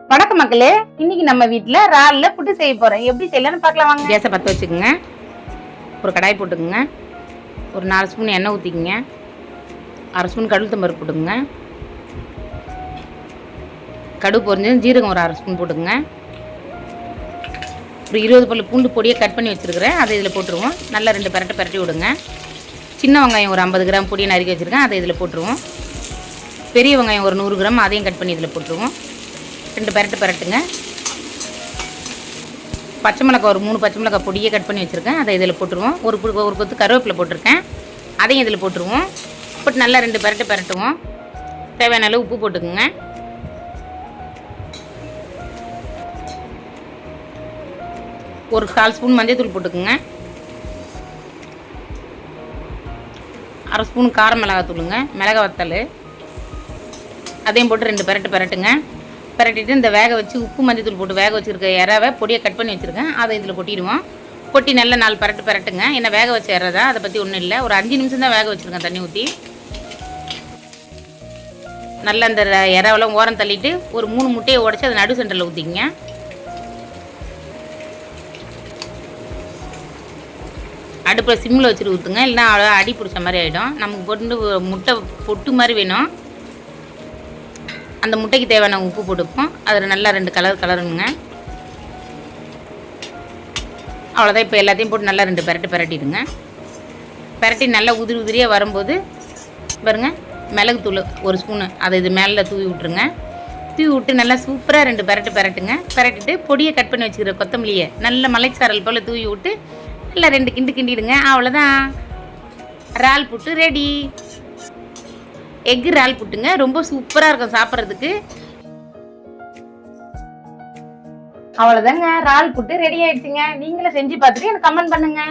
வணக்கம் மக்களே, இன்னைக்கு நம்ம வீட்ல இறால்ல புட்டு செய்ய போறோம். எப்படி செய்யலாம்னு பார்க்கலாம் வாங்க. கேஸை பற்ற வச்சுக்கோங்க. ஒரு கடாய் போட்டுக்கோங்க. ஒரு 4 ஸ்பூன் எண்ணெய் ஊற்றிக்கோங்க. 1/2 ஸ்பூன் கடுகு பருப்பு போட்டுக்கோங்க. கடுகு பொரிஞ்சு ஜீரகம் ஒரு 1/2 ஸ்பூன் போட்டுக்கோங்க. ஒரு 20 பல்லு பூண்டு பொடியை கட் பண்ணி வச்சுருக்கிறேன், அதை இதில் போட்டுருவோம். நல்லா 2 பரட்டி விடுங்க. சின்ன வெங்காயம் ஒரு 50 கிராம் பொடியை நறுக்கி வச்சுருக்கேன், அதை இதில் போட்டுருவோம். பெரிய வெங்காயம் ஒரு 100 கிராம், அதையும் கட் பண்ணி இதில் போட்டுருவோம். 2 பரட்டுங்க. பச்சை மிளகாய் ஒரு 3 பச்சை மிளகாய் பொடியை கட் பண்ணி வச்சுருக்கேன், அதை இதில் போட்டுருவோம். ஒரு கொத்து கருவேப்பிலை போட்டிருக்கேன், அதையும் இதில் போட்டுருவோம். போட்டு நல்லா 2 பரட்டுவோம். தேவையான அளவு உப்பு போட்டுக்குங்க. ஒரு 1/4 ஸ்பூன் மஞ்சள் தூள் போட்டுக்குங்க. 1/2 ஸ்பூன் கார மிளகாய் தூளுங்க, மிளகாய் வத்தல், அதையும் போட்டு 2 பரட்டுங்க. பரட்டிட்டு இந்த வேக வச்சு உப்பு மஞ்சள் தூள் போட்டு வேக வச்சுருக்க இறாவை பொடியை கட் பண்ணி வச்சுருக்கேன், அதை இதில் கொட்டிடுவோம். கொட்டி நல்லா 4 பரட்டுங்க. என்ன வேக வச்ச இறதா, அதை பற்றி ஒன்றும் இல்லை. ஒரு 5 நிமிஷம் தான் வேக வச்சுருக்கேன் தண்ணி ஊற்றி. நல்லா இந்த இறாவெல்லாம் ஓரம் தள்ளிட்டு ஒரு 3 முட்டையை உடச்சி அதை நடு சென்டரில் ஊற்றிக்கிங்க. அடுப்பில் சிம்மில் வச்சுட்டு ஊற்றுங்க, இல்லைனா அடி பிடிச்ச மாதிரி ஆகிடும். நமக்கு போட்டு முட்டை பொட்டு மாதிரி வேணும். அந்த முட்டைக்கு தேவையான உப்பு போட்டுப்போம். அதில் நல்லா 2 கலருங்க. அவ்வளோதான். இப்போ எல்லாத்தையும் போட்டு நல்லா 2 பரட்டிடுங்க. பரட்டி நல்லா உதிரியாக வரும்போது பாருங்க, மிளகுத்தூள் 1 ஸ்பூனு, அதை இது மேலே தூவி விட்டுருங்க. தூவி விட்டு நல்லா சூப்பராக 2 பரட்டுங்க. பரட்டிட்டு பொடியை கட் பண்ணி வச்சுக்கிற கொத்தமல்லியை நல்ல மலைச்சாரல் போல் தூவி விட்டு நல்லா 2 கிண்டிடுங்க. அவ்வளோதான், இறால் புட்டு ரெடி. எக்கு இறால் புட்டுங்க, ரொம்ப சூப்பராக இருக்கும் சாப்பிட்றதுக்கு. அவ்வளோதாங்க, இறால் புட்டு ரெடி ஆயிடுச்சுங்க. நீங்களும் செஞ்சு பார்த்துட்டு எனக்கு கமெண்ட் பண்ணுங்க.